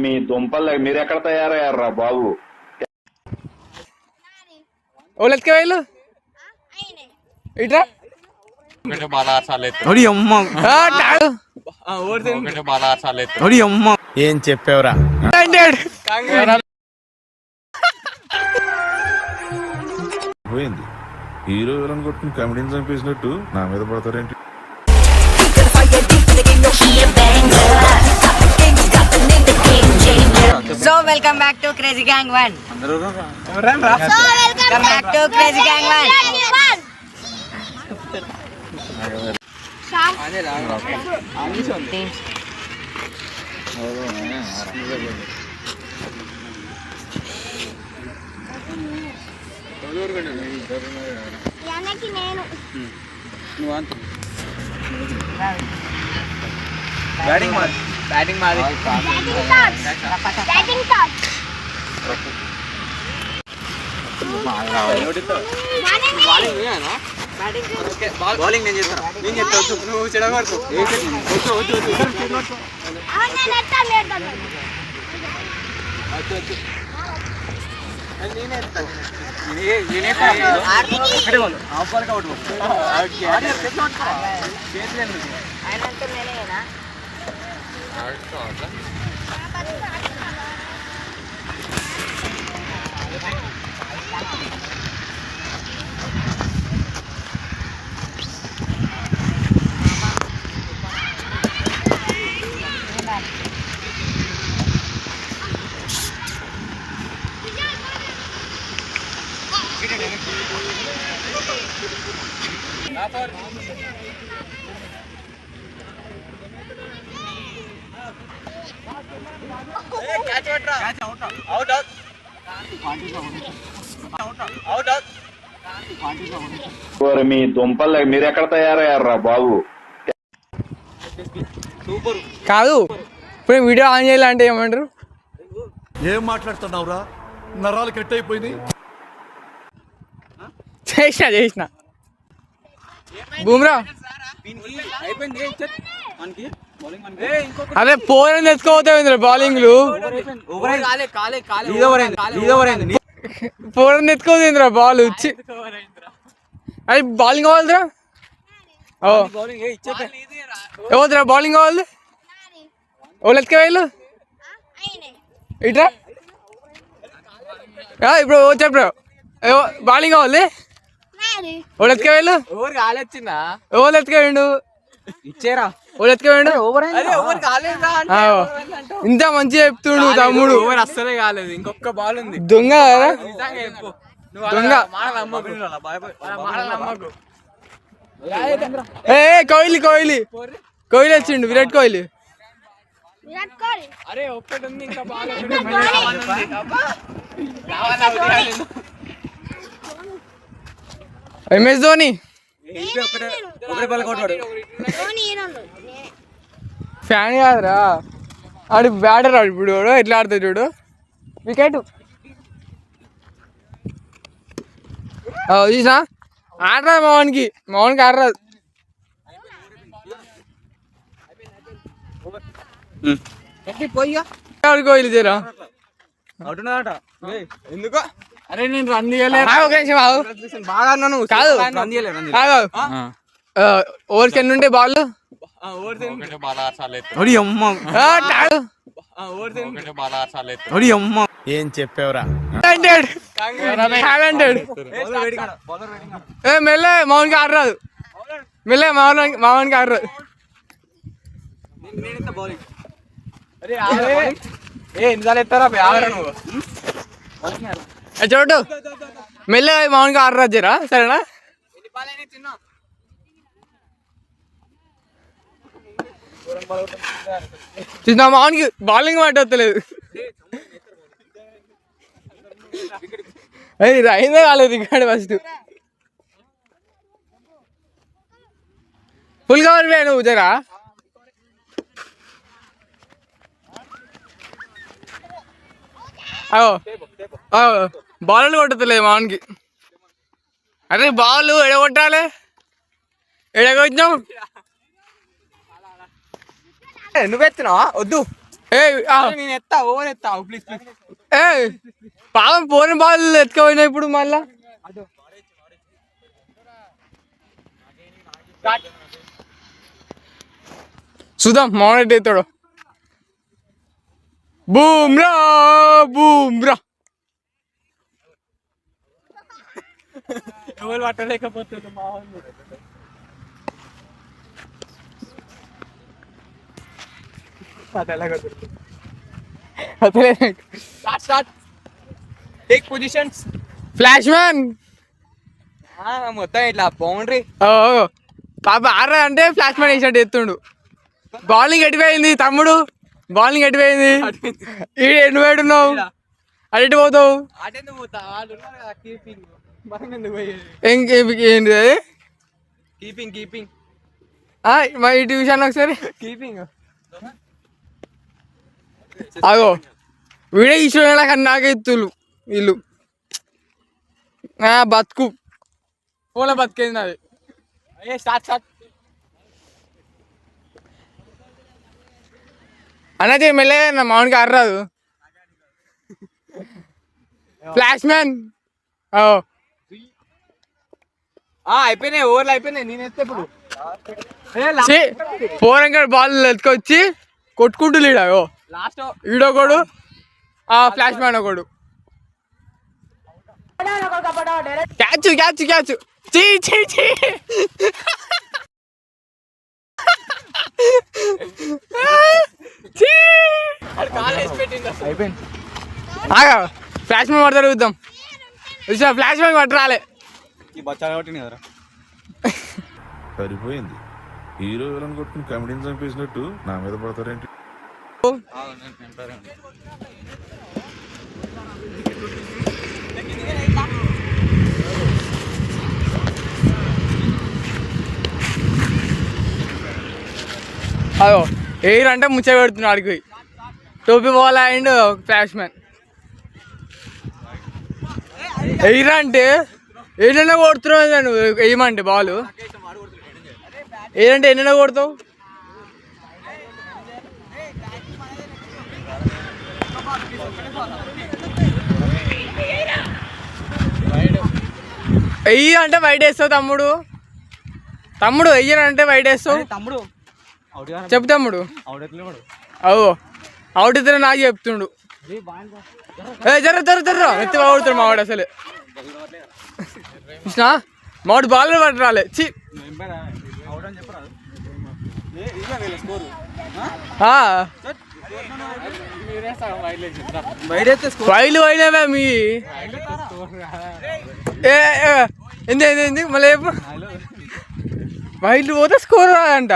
మీ దుంపలు మీరు ఎక్కడ తయారయ్యారా బాబు? ఓలెత్తుకు వెళ్ళు ఇట్రా ఏం చెప్పావురా? పోయింది. హీరో విలన్ కొట్టుకుని కమెడీని చంపేసినట్టు నా మీద పడతారేంటి? So welcome back to Crazy Gang 1. Welcome back to Crazy Gang 1. Batting మాది బౌలింగ్ నేను చెప్తాను నువ్వు చెడగొడుతు మీ దుంపలు మీరు ఎక్కడ తయారయ్యారా బాబు? కాదు ఇప్పుడు వీడియో ఆన్ చేయాలంటే ఏమంటారు? ఏం మాట్లాడుతున్నావురా? నరాలు కట్ అయిపోయింది. చేసిన బూమ్రా అదే పోరని తెచ్చుకోవద్దు బౌలింగ్లు పోరని ఎత్తుకోవద్దు బాల్ వచ్చి అది బౌలింగ్ కావాలిరా. ఎవరురా బౌలింగ్ కావాలి? వాళ్ళు ఎత్తుక వెళ్ళు ఇట్రా ఇప్పుడు చెప్పు బౌలింగ్ కావాలి వాళ్ళు ఎత్తుక వెళ్ళు ఎవరు ఎత్తుక వెండు ఇచ్చేరా వాళ్ళు ఎత్తుక వెండు ఇంత మంచిగా చెప్తుండు తమ్ముడు. అస్సలే కాలేదు, ఇంకొక బాల్ ఉంది. దొంగ దొంగ ఏ కోహ్లీ కోహ్లీ కోహ్లీ వచ్చిండు, విరాట్ కోహ్లీ. అరే ఒక్కటి ఉంది ఇంకా బాల్. ఎంఎస్ ధోని ఫ్యాన్ కాదురా, ఆడు బ్యాటర్ ఆడు. ఇప్పుడు ఎట్లా ఆడుతుంది చూడు, వికెట్ చూసా ఆడరాదు మోహన్కి ఆడరాదు. కోహ్లీ చేరా ఎందుకో అరే నేను రన్ బాగా అన్నాను కాదు ఓవర్స్ ఎన్ని ఉంటే బాల్ ఏం చెప్పావురా? మెల్లె మౌన్కి ఆడరాదు, మెల్లె మౌన్కి ఆడరాదు. ఎన్నిసార్లు ఎత్తారా నువ్వు? చూడు మెల్లె మౌన్కి ఆడరాదు జరా, సరేనా? చూసిన మౌన్కి బౌలింగ్ పట్టలేదు, అది అయిందే కాలేదు ఇక్కడ. ఫస్ట్ ఫుల్ కవర్ వే నువ్వు జరా. బాల్ కొట్టలేదు మౌన్కి. అరే బాల్ ఎడగొట్టాలి, ఎడగొట్టినావు నువ్వు ఎత్తున్నావా? వద్దు ఏ నేను ఎత్తా, ఓవర్ ఎత్తా, ప్లీజ్ ప్లీజ్. ఏ పాపం పోయిన బాల్ ఎత్తుకపోయినా ఇప్పుడు మళ్ళా చూద్దాం మౌనట్ ఎత్తాడు. బూమ్రా బూమ్రా ఎవరు పట్టలేకపోతుంది మా వాళ్ళు. Start start take positions. Flash man మొత్తం ఇట్లా బౌండరీ. పాప ఆర్రా అంటే ఫ్లాష్ మ్యాన్ వేసినట్టు ఎత్తుండు. బౌలింగ్ ఎట్టిపోయింది తమ్ముడు, బౌలింగ్ ఎట్టిపోయింది. ఈ ఎన్ని వేడున్నావు, అటు పోతావు. అటెందుకు పోతా, వాళ్ళు ఉన్నారు కదా కీపింగ్. మనం ఎందుకు పోయేది? ఏంటి కీపింగ్ కీపింగ్ మా ఇటు విషయాన్ని ఒకసారి కీపింగ్. అగో వీడే ఇష్టం కానీ నాకే ఎత్తులు వీళ్ళు. బతుకు పూల బతికేది నాది. Start start. అన్నది మెల్లగా నా మామిడికి అర్రాదు. ఫ్లాష్ మ్యాన్ అయిపోయినాయి, ఓవర్లు అయిపోయినాయి. నేను ఎత్తే ఇప్పుడు 400 బాల్ ఎత్తుకొచ్చి కొట్టుకుంటూ లీడాగో లాస్ట్ ఈడొకడు, ఫ్లాష్ మ్యాన్ ఒకడు. క్యాచ్ క్యాచ్ క్యాచ్ చీ చీ చీ. అయిపోయింది. ఆగా ఫ్లాష్ మ్యాన్ పడతాడు చూద్దాం. ఫ్లాష్ మ్యాన్ పట్టరాలే. సరిపోయింది. హీరో విలన్ కొట్టుకుని కమెడీని చంపేసినట్టు నా మీద పడతారేంటి? అదో ఎయిర్ అంటే ముచ్చ పెడుతున్నాడు ఆడికి పోయి. టోపీ ball and flash man. Air అంటే ఏదైనా కొడుతున్నావు నువ్వు, వేయమంటే బాల్ ఏదంటే ఎన్నైనా కొడతావు. వెయ్యి అంటే వైట్ వేస్తావు తమ్ముడు. తమ్ముడు వెయ్యనంటే వైట్ వేస్తావు. తమ్ముడు చెప్పు తమ్ముడు. అవో అవుట్ ఇద్దరు నాకు చెప్తుండు. జర్ర జర్ర జర్ర ఎత్తి బాగుతాడు మావాడు అసలు. కృష్ణ మావాడు బాల్ పట్టరాలే. చి వైలు అయినావా మీ ఏంది మళ్ళీ వైలు పోతే స్కోర్ రాదంట.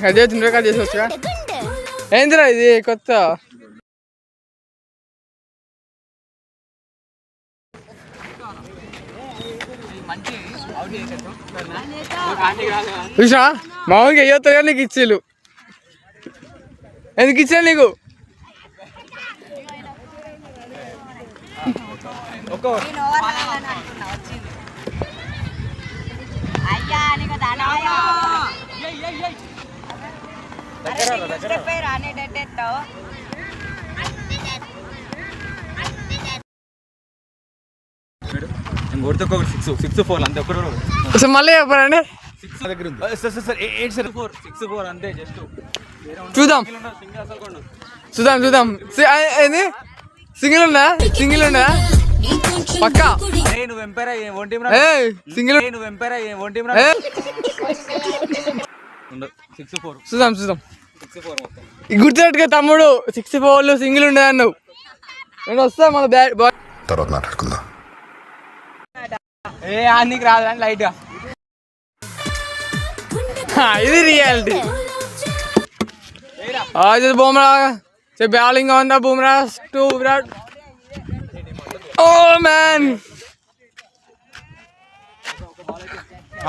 కట్ చేస్తుంటే కట్ చేసుకోవచ్చుగా. ఏందిరా ఇది కొత్త చూసా మామూలుగా అయ్యొత్తా కానీ నీకు ఇచ్చేళ్ళు. ఎందుకు ఇచ్చాను నీకు? మళ్ళీ చెప్పారండి. చూద్దాం చూద్దాం చూద్దాం. ఏంది సింగిల్ ఉందా? సింగిల్ ఉందా పక్కా? సింగిల్ చూద్దాం చూద్దాం. గుర్తుపెట్టుగా తమ్ముడు, 64 సింగిల్ ఉండేది అన్నావు. నేను వస్తా మన బ్యాట్ తర్వాత మాట్లాడుకుందాం. నీకు రాదు అని లైట్ గా. ఇది reality. Bumrah bowling on the Bumrah to Virat. Oh man,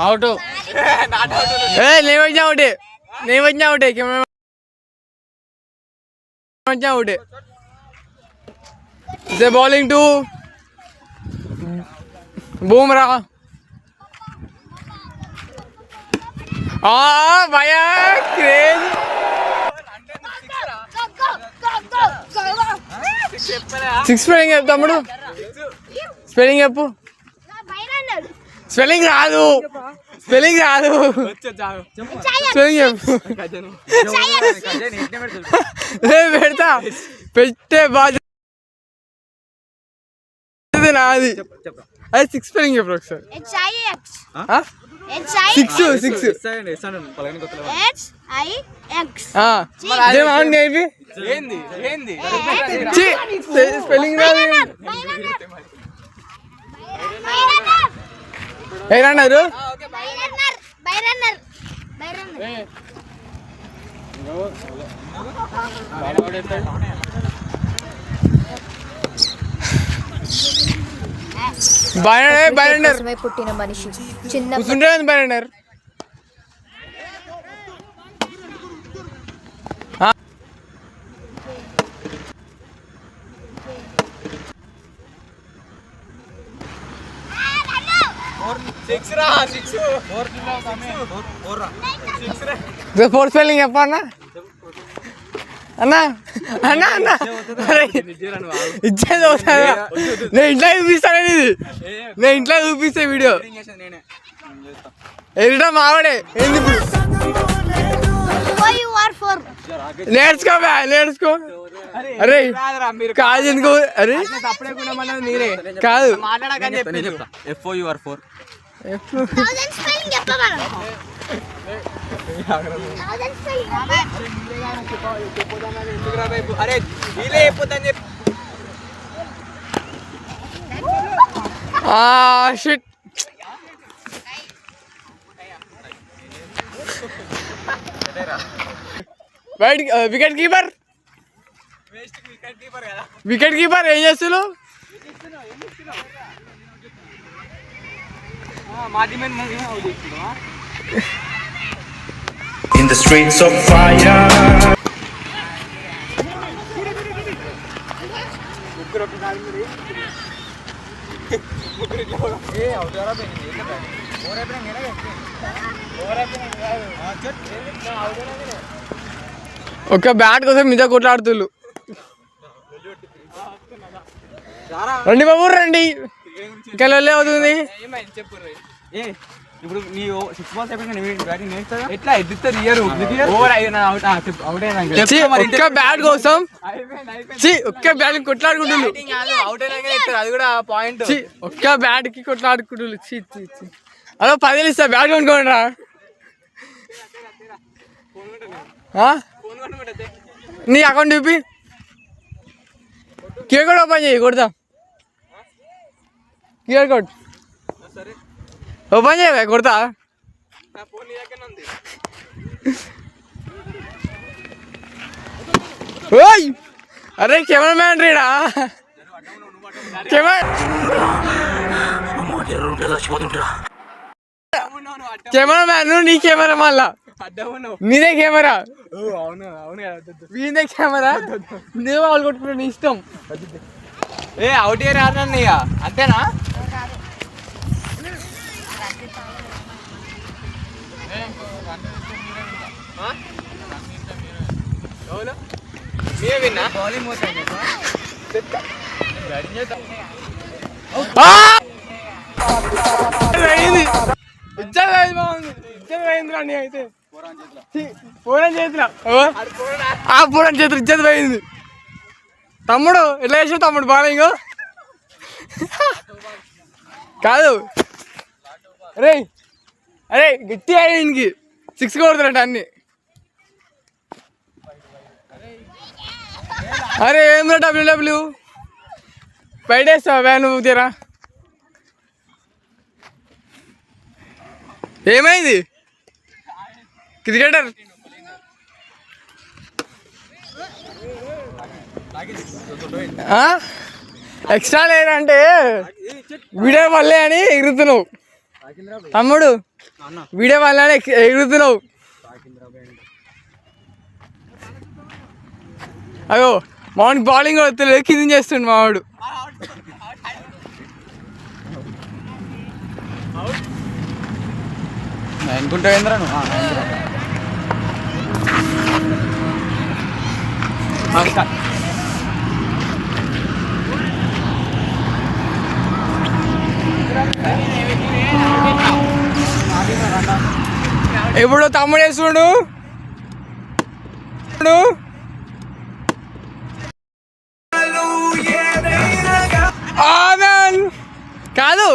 out. Hey, never out. నేను వచ్చినా ఒకటే కెమెరా వచ్చినా ఒకటే ద బౌలింగ్ టు బూమ్రా భయా క్రేజ్ సిక్స్ స్పెల్లింగ్ చెప్పు తమ్ముడు స్పెల్లింగ్ చెప్పు స్పెల్లింగ్ రాదు స్పెల్లింగ్ రాదు స్పెల్లింగ్ చెప్పు పెడతా పెట్టే బాధ్యత నాది అది సిక్స్ స్పెల్లింగ్ చెప్పు ఒకసారి సిక్స్ నేర్పి స్పెల్లింగ్ రాదు ఏమన్నారు కోసమే పుట్టిన మనిషి చిన్న బైరండర్ ఫోర్ స్పెల్లింగ్ చెప్పన్నా అన్నా అన్నా అన్నా ఇచ్చేది ఒకసారి నేను ఇంట్లో చూపిస్తాను ఇది నేను ఇంట్లో చూపిస్తే వీడియో ఎదుట మావాడే ఎందుకు నేర్చుకో నేర్చుకో అరే కాదు ఎందుకు అరే కాదు షిట్ బయట వికెట్ కీపర్ ఏం చేస్తున్నావు In the streets of fire. ఒక బ్యాట్ కోసం మీద కొట్లాడుతుళ్ళు రండి బాబు రండి ఇంకా లొల్లే అవుతుంది ఇప్పుడు నీ 6 బాల్స్ అయిపోయినా ఎట్లా ఎదుగుతుంది ఇయర్ ఒక్క బ్యాట్ కోసం ఒక్క బ్యాట్ కొట్లాడుకుంటున్నారు అది కూడా పాయింట్ ఒక్క బ్యాట్ కి కొట్లాడుకుంటున్నారు అలా 10,000 ఇస్తా బ్యాట్ కొనుక్కోండి రా నీ అకౌంట్ చూపి క్యూఆర్ కోడ్ ఓపెన్ చేయి కొడతా క్యూఆర్ కోడ్ ఓపెన్ చేయవా కొడతా ఓయ్ అరే camera man Rida camera man నీ కెమెరా మళ్ళా నీదే కెమెరా వీదే కెమెరా నువ్వు వాళ్ళు కొట్టుకున్నా నీ ఇష్టం అవుట్ ఇయర్ ఆడినా ఇక అంతేనా అయితే పూరం చేతులు ఇచ్చేది పోయింది తమ్ముడు ఎట్లా చేసావు తమ్ముడు బౌలింగ్ కాదు అరే అరే గట్టి ఆయనకి 6 కొడుతున్నట్టు అన్ని అరే ఏం రా డబ్ల్యూడబ్ల్యూ బయటేస్తావా నువ్వు తీరా ఏమైంది క్రికెటర్ ఎక్స్ట్రా లేదంటే వీడియో వల్లే అని ఎగురుతున్నావు తమ్ముడు వీడియో వల్లే అని ఎగురుతున్నావు అయ్యో మావాడికి బౌలింగ్ కూడా వస్తలేదు, కింద చేస్తుండు మావాడు. అనుకుంటా ఏంద్రా నువ్వు ఇప్పుడు తమ్ముడు వేస్తుండు. కాదు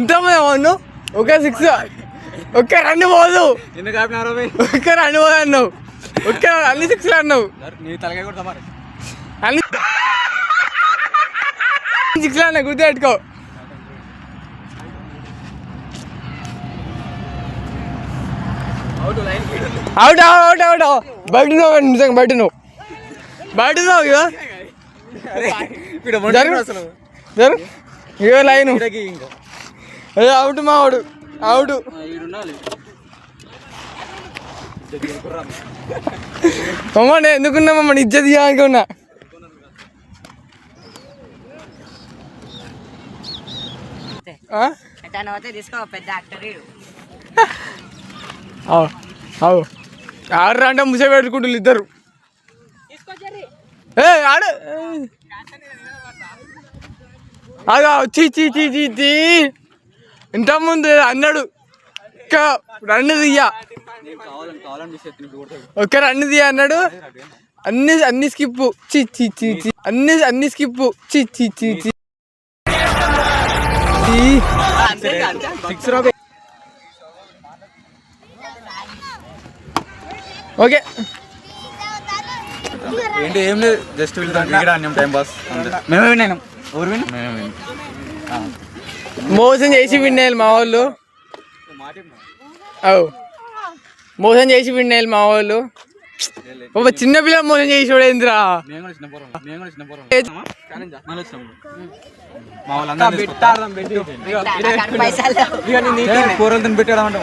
ఇంతమంది అవును ఒక 6 ఒక్క రన్ను పోదు, ఎందుకు ఆపినారో ఒక్క రన్ను పోదు అన్నావు, ఒక్క అన్ని 6 అన్నావు, నీ తలకాయ కూడా మరి అన్ని 6 అన్నా గుర్తుపెట్టుకో. అవుట్ అవుట్ అవుట్ బయట నువ్వు నిజంగా బయట నువ్వు ఇక జరు ఇక లైన్ అదే అవుట్ మావాడు అవుట్. అమ్మండి ఎందుకున్నామమ్మా ఇజ్జత్ అనుకున్నా. తీసుకో పెద్ద యాక్టర్ అవు ఆడరా అంటే ముసే పెట్టుకుంటున్నారు ఇద్దరు. ఏ ఆడు అదా చీ చీ చీ చీ చీ ఇంతకుముందు అన్నాడు ఒక్క రన్ను తీయ, ఒక్క రన్ను తీయ అన్నాడు, అన్ని స్కిప్ చీ చీ చీ చీ అన్ని స్కిప్ చీ చీ చీ చీ. ఓకే ఏంటి ఏం లేదు, జస్ట్ వీళ్ళతో క్రికెట్ ఆడినాం టైం పాస్. మేమే విన్నాం. ఎవరు విన్నా? మోసం చేసి విన్నేయాలి మా వాళ్ళు. అవు మోసం చేసి విన్నేయాలి మా వాళ్ళు. ఒక చిన్నపిల్ల మోసం చేసి చూడేంద్రా. మా వాళ్ళందరూ కూరలతో పెట్టాడు అంటే